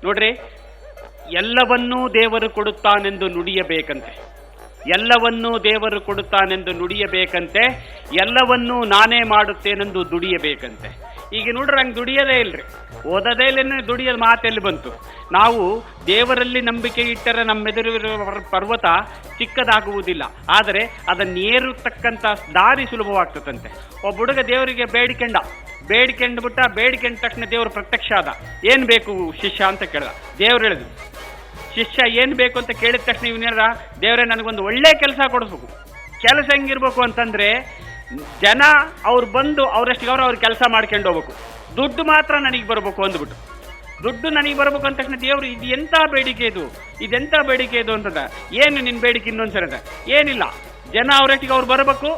ನೋಡ್ರಿ, ಎಲ್ಲವನ್ನೂ ದೇವರು ಕೊಡುತ್ತಾನೆಂದು ನುಡಿಯಬೇಕಂತೆ, ಎಲ್ಲವನ್ನೂ ದೇವರು ಕೊಡುತ್ತಾನೆಂದು ನುಡಿಯಬೇಕಂತೆ, ಎಲ್ಲವನ್ನೂ ನಾನೇ ಮಾಡುತ್ತೇನೆಂದು ದುಡಿಯಬೇಕಂತೆ. ಈಗ ನೋಡ್ರಿ, ಹಂಗೆ ದುಡಿಯೋದೇ ಇಲ್ರಿ, ಓದೋದೇ ಇಲ್ಲ, ದುಡಿಯೋದು ಮಾತೆಲ್ಲಿ ಬಂತು? ನಾವು ದೇವರಲ್ಲಿ ನಂಬಿಕೆ ಇಟ್ಟರೆ ನಮ್ಮೆದುರಿರುವ ಪರ್ವತ ಚಿಕ್ಕದಾಗುವುದಿಲ್ಲ, ಆದರೆ ಅದನ್ನೇರತಕ್ಕಂಥ ದಾರಿ ಸುಲಭವಾಗ್ತದಂತೆ. ಒಬ್ಬ ಹುಡುಗ ದೇವರಿಗೆ ಬೇಡಿಕೆಂಡ್ಬಿಟ್ಟ, ಬೇಡಿಕೆಂಡ ತಕ್ಷಣ ದೇವರು ಪ್ರತ್ಯಕ್ಷ ಆದ. ಏನು ಬೇಕು ಶಿಷ್ಯ ಅಂತ ಕೇಳ್ದ. ದೇವ್ರು ಹೇಳಿದ್ರು, ಶಿಷ್ಯ ಏನು ಬೇಕು ಅಂತ ಕೇಳಿದ ತಕ್ಷಣ ಇವನೇರ, ದೇವರೇ ನನಗೊಂದು ಒಳ್ಳೆ ಕೆಲಸ ಕೊಡಿಸ್ಬೇಕು. ಕೆಲಸ ಹೆಂಗಿರ್ಬೇಕು ಅಂತಂದರೆ, ಜನ ಅವ್ರು ಬಂದು ಅವರಷ್ಟಿಗೆ ಅವ್ರ ಕೆಲಸ ಮಾಡ್ಕೊಂಡು ಹೋಗ್ಬೇಕು, ದುಡ್ಡು ಮಾತ್ರ ನನಗೆ ಬರಬೇಕು ಅಂದ್ಬಿಟ್ಟು. ದುಡ್ಡು ನನಗೆ ಬರಬೇಕು ಅಂದ ತಕ್ಷಣ ದೇವರು ಇದೆಂಥ ಬೇಡಿಕೆ ಇದು ಅಂತದ. ಏನು ನಿನ್ನ ಬೇಡಿಕೆ ಇನ್ನೊಂದ್ಸರಿ ಅಂತ? ಏನಿಲ್ಲ, ಜನ ಅವರಷ್ಟಿಗೆ ಅವ್ರು ಬರಬೇಕು,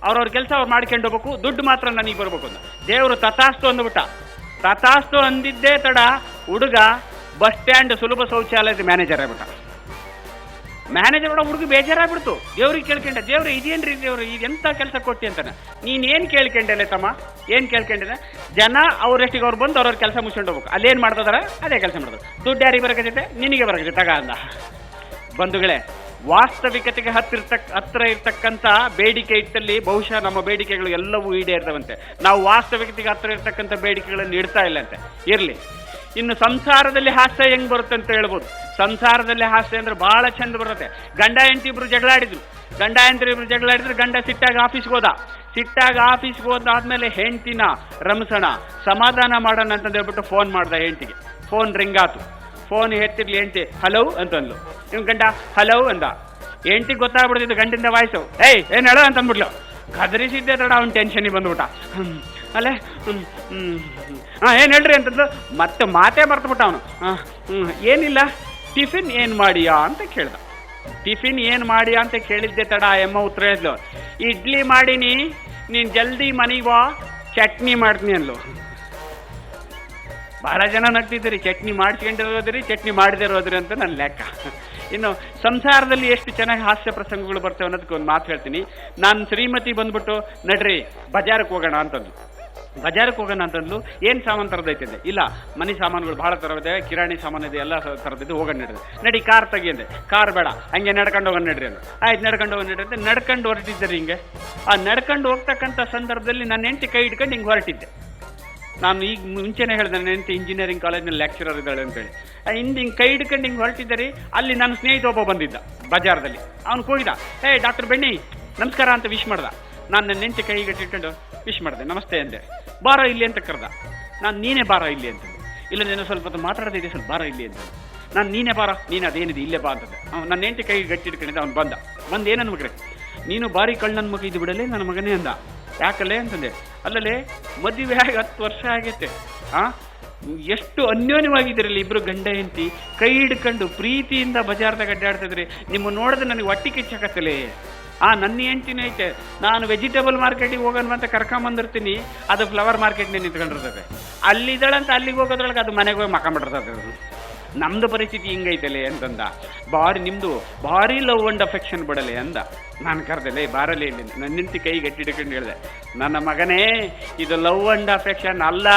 ಅವ್ರವ್ರ ಕೆಲಸ ಅವ್ರು ಮಾಡ್ಕೊಂಡು ಹೋಗ್ಬೇಕು, ದುಡ್ಡು ಮಾತ್ರ ನನಗೆ ಬರಬೇಕು ಅಂತ. ದೇವರು ತಥಾಸ್ತು ಅಂದ್ಬಿಟ್ಟ. ತಥಾಸ್ತು ಅಂದಿದ್ದೇ ತಡ ಹುಡುಗ ಬಸ್ ಸ್ಟ್ಯಾಂಡ್ ಸುಲಭ ಶೌಚಾಲಯದ ಮ್ಯಾನೇಜರ್ ಆಗ್ಬಿಟ್ಟ. ಹುಡುಗ ಬೇಜಾರಾಗ್ಬಿಡ್ತು. ದೇವ್ರಿಗೆ ಕೇಳ್ಕೊಂಡೆ, ದೇವ್ರು ಇದೇನ್ರಿ ದೇವ್ರು, ಇದೆಂಥ ಕೆಲಸ ಕೊಟ್ಟಿ ಅಂತಾನೆ. ನೀನೇನು ಕೇಳ್ಕೊಂಡೆಲ್ಲ ತಮ್ಮ, ಏನು ಕೇಳ್ಕೊಂಡಿದೆ? ಜನ ಅವರಷ್ಟಿಗೆ ಅವ್ರು ಬಂದು ಅವ್ರವ್ರ ಕೆಲಸ ಮುಗಿಸ್ಕೊಂಡು ಹೋಗ್ಬೇಕು. ಅಲ್ಲೇನು ಮಾಡ್ತಿದಾರೆ ಅದೇ ಕೆಲಸ ಮಾಡೋದು. ದುಡ್ಡು ಯಾರಿಗೆ ಬರಕೈತೆ? ನಿನಗೆ ಬರಕೈತೆ, ತಗ ಅಂದ. ಬಂಧುಗಳೇ, ವಾಸ್ತವಿಕತೆಗೆ ಹತ್ತಿರ ಇರ್ತಕ್ಕಂಥ ಬೇಡಿಕೆ ಇಟ್ಟಲ್ಲಿ ಬಹುಶಃ ನಮ್ಮ ಬೇಡಿಕೆಗಳು ಎಲ್ಲವೂ ಈಡೇರ್ತವಂತೆ. ನಾವು ವಾಸ್ತವಿಕತೆಗೆ ಹತ್ತಿರ ಇರ್ತಕ್ಕಂಥ ಬೇಡಿಕೆಗಳನ್ನು ಇಡ್ತಾ ಇಲ್ಲ ಅಂತೆ. ಇರಲಿ, ಇನ್ನು ಸಂಸಾರದಲ್ಲಿ ಹಾಸ್ಯ ಹೆಂಗೆ ಬರುತ್ತೆ ಅಂತ ಹೇಳ್ಬೋದು. ಸಂಸಾರದಲ್ಲಿ ಹಾಸ್ಯ ಅಂದ್ರೆ ಬಹಳ ಚಂದ ಬರುತ್ತೆ. ಗಂಡ ಹೆಂಡತಿ ಇಬ್ರು ಜಗಳಾಡಿದ್ರು, ಗಂಡ ಸಿಟ್ಟಾಗಿ ಆಫೀಸ್ಗೆ ಹೋದಾದ್ಮೇಲೆ ಹೆಂಡತಿನ ರಮಸಣ ಸಮಾಧಾನ ಮಾಡೋಣ ಅಂತ ಹೇಳ್ಬಿಟ್ಟು ಫೋನ್ ಮಾಡ್ದ ಹೆಂಡತಿಗೆ. ಫೋನ್ ರಿಂಗ್ ಆತು. ಫೋನ್ ಎತ್ತಿರ್ಲಿ ಹೆಂಡತಿ ಹಲೋ ಅಂತಂದ್ಲು. ಇವ್ ಗಂಡ ಹಲೋ ಅಂದ. ಹೆಂಡತಿಗೆ ಗೊತ್ತಾಗ್ಬಿಡ್ತಿದ್ದು ಗಂಡಿಂದ ವಾಯ್ಸು. ಏನು ಹೇಳೋ ಅಂತ ಅಂದ್ಬಿಡ್ಲು. ಗದರಿಸಿದ್ದೆ ತಡ ಅವ್ನು ಟೆನ್ಷನಿಗೆ ಬಂದ್ಬಿಟ್ಟ. ಅಲ್ಲೇ ಏನು ಹೇಳ್ರಿ ಅಂತಂದು ಮತ್ತೆ ಮಾತೇ ಮರ್ತುಬಿಟ್ಟ ಅವನು. ಏನಿಲ್ಲ, ಟಿಫಿನ್ ಏನು ಮಾಡಿಯಾ ಅಂತ ಕೇಳ್ದ. ಟಿಫಿನ್ ಏನು ಮಾಡಿಯಾ ಅಂತ ಕೇಳಿದ್ದೆ ತಡ ಎಮ್ಮ ಉತ್ತರ ಹೇಳಿದ್ಲು, ಇಡ್ಲಿ ಮಾಡೀನಿ, ನೀನು ಜಲ್ದಿ ಮನೆಗೆ ಬಾ, ಚಟ್ನಿ ಮಾಡ್ತೀನಿ ಅನ್ಲು. ಬಹಳ ಜನ ನಗ್ತಿದ್ದೀರಿ, ಚಟ್ನಿ ಮಾಡಿಸ್ಕೊಂಡಿರೋದ್ರಿ, ಚಟ್ನಿ ಮಾಡದಿರೋದ್ರಿ ಅಂತ ನನ್ನ ಲೆಕ್ಕ. ಇನ್ನು ಸಂಸಾರದಲ್ಲಿ ಎಷ್ಟು ಚೆನ್ನಾಗಿ ಹಾಸ್ಯ ಪ್ರಸಂಗಗಳು ಬರ್ತವೆ ಅನ್ನೋದಕ್ಕೆ ಒಂದು ಮಾತು ಹೇಳ್ತೀನಿ. ನಾನು ಶ್ರೀಮತಿ ಬಂದ್ಬಿಟ್ಟು ನಡ್ರಿ ಬಜಾರಕ್ಕೆ ಹೋಗೋಣ ಅಂತಂದ್ಲು. ಏನು ಸಾಮಾನು ತರದೈತಿದೆ? ಇಲ್ಲ, ಮನೆ ಸಾಮಾನುಗಳು ಭಾಳ ತರದಿದೆ, ಕಿರಾಣಿ ಸಾಮಾನು ಇದೆ, ಎಲ್ಲ ತರದಿದ್ದು, ಹೋಗೋಣ ನಡ್ರಿ. ನಡಿ ಕಾರ್ ತೆಗಿಯಂದೆ. ಕಾರ್ ಬೇಡ, ಹಂಗೆ ನಡ್ಕೊಂಡು ಹೋಗೋಣ ನಡ್ರಿ ಅಂದು. ಆಯ್ತು, ನಡ್ಕೊಂಡು ಹೋಗೋಣ ನಡ್ರಿ ಅಂತ ನಡ್ಕೊಂಡು ಹೊರಟಿದ್ದೆ. ಹಿಂಗೆ ಆ ನಡ್ಕೊಂಡು ಹೋಗ್ತಕ್ಕಂಥ ಸಂದರ್ಭದಲ್ಲಿ ನನ್ನ ಹೆಂಡತಿ ಕೈ ಹಿಡ್ಕೊಂಡು ಹಿಂಗೆ ಹೊರಟಿದ್ದೆ. ನಾನು ಈಗ ಮುಂಚೆನೇ ಹೇಳಿದೆ, ನನ್ನ ಹೆಂಡತಿ ಇಂಜಿನಿಯರಿಂಗ್ ಕಾಲೇಜ್ನಲ್ಲಿ ಲೆಕ್ಚರರ್ ಇದ್ದಾಳೆ ಅಂತೇಳಿ. ಹಿಂಗೆ ಕೈ ಹಿಡ್ಕೊಂಡು ಹಿಂಗೆ ಹೊರಟಿದ್ದಾರೆ. ಅಲ್ಲಿ ನನ್ನ ಸ್ನೇಹಿತ ಒಬ್ಬ ಬಂದಿದ್ದ ಬಜಾರ್ದಲ್ಲಿ. ಅವ್ನು ಹೋಗಿದ್ದ, ಡಾಕ್ಟರ್ ಬೆಣ್ಣಿ ನಮಸ್ಕಾರ ಅಂತ ವಿಶ್ ಮಾಡ್ದ. ನಾನು ನನ್ನ ಹೆಂಡತಿ ಕೈ ಇಟ್ಕೊಂಡು ವಿಶ್ ಮಾಡಿದೆ, ನಮಸ್ತೆ ಅಂದೆ. ಬಾರ ಇಲ್ಲಿ ಅಂತ ಕರೆದ. ನಾನು ನೀನೇ ಬಾರ ಇಲ್ಲಿ ಅಂತಂದೆ. ಇಲ್ಲ, ನೀನು ಸ್ವಲ್ಪ ಹೊತ್ತು ಮಾತಾಡೋದಿದೆ, ಸ್ವಲ್ಪ ಬಾರ ಇಲ್ಲಿ ಅಂತ. ನಾನು ನೀನೇ ಬಾರ, ನೀನು ಅದೇನಿದೆ ಇಲ್ಲೇ ಬಾ ಅಂತಂದೆ. ನನ್ನ ಹೆಂಡತಿ ಕೈ ಗಟ್ಟಿ ಇಟ್ಕೊಂಡಿದ್ದೆ. ಅವ್ನು ಬಂದು ಏನನ್ನ ಮಗ್ರೆ, ನೀನು ಬಾರಿ ಕಳ್ಳನ ಮಗ ಇದು ಬಿಡಲೇ ನನ್ನ ಮಗನೇ ಅಂದ. ಯಾಕಲ್ಲೇ ಅಂತಂದೆ. ಅಲ್ಲಲ್ಲೇ ಮದುವೆ ಆಗಿ 10 ವರ್ಷ ಆಗೈತೆ, ಎಷ್ಟು ಅನ್ಯೋನ್ಯವಾಗಿದ್ದೀರಲ್ಲಿ ಇಬ್ಬರು ಗಂಡ ಹೆಂಡತಿ, ಕೈ ಹಿಡ್ಕೊಂಡು ಪ್ರೀತಿಯಿಂದ ಬಜಾರ್ದಾಗ ಅಡ್ಡಾಡ್ತಿದ್ರಿ. ನಿಮ್ಮ ನೋಡಿದ್ರೆ ನನಗೆ ಹೊಟ್ಟೆ ಕಿಚ್ಚಾಕತ್ತಲೇ. ನನ್ನ ಹೆಂಡ್ತಿನೂ ಐತೆ, ನಾನು ವೆಜಿಟೇಬಲ್ ಮಾರ್ಕೆಟಿಗೆ ಹೋಗೋಣ ಅಂತ ಕರ್ಕೊಂಬಂದಿರ್ತೀನಿ, ಅದು ಫ್ಲವರ್ ಮಾರ್ಕೆಟ್ನೇ ನಿಂತ್ಕೊಂಡಿರ್ತದೆ. ಅಲ್ಲಿದ್ದಾಳಂತ ಅಲ್ಲಿಗೆ ಹೋಗೋದ್ರೊಳಗೆ ಅದು ಮನೆಗೆ ಹೋಗಿ ಮಕ್ಕಂಬಿಡ್ತದೆ. ನಮ್ಮದು ಪರಿಸ್ಥಿತಿ ಹಿಂಗೈತಲೆ ಅಂತಂದ. ನಿಮ್ಮದು ಭಾರಿ ಲವ್ ಅಂಡ್ ಅಫೆಕ್ಷನ್ ಬಿಡಲೆ ಅಂದ. ನಾನು ಕರೆದಲೆ ಬಾರಲೇ ಇಲ್ಲಿ. ನನ್ನ ಹೆಂಡತಿ ಕೈ ಗಟ್ಟಿ ಹಿಡ್ಕೊಂಡು ಹೇಳಿದೆ, ನನ್ನ ಮಗನೇ, ಇದು ಲವ್ ಅಂಡ್ ಅಫೆಕ್ಷನ್ ಅಲ್ಲ,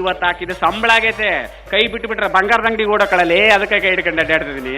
ಇವತ್ತು ಹಾಕಿದ ಸಂಬಳ ಆಗೈತೆ, ಕೈ ಬಿಟ್ಟುಬಿಟ್ರೆ ಬಂಗಾರದ ಅಂಗಡಿಗೆ ಓಡೋಕಳಲೇ, ಅದಕ್ಕೆ ಕೈ ಹಿಡ್ಕೊಂಡು ಅಡ್ಡಾಡ್ತಿದ್ದೀನಿ.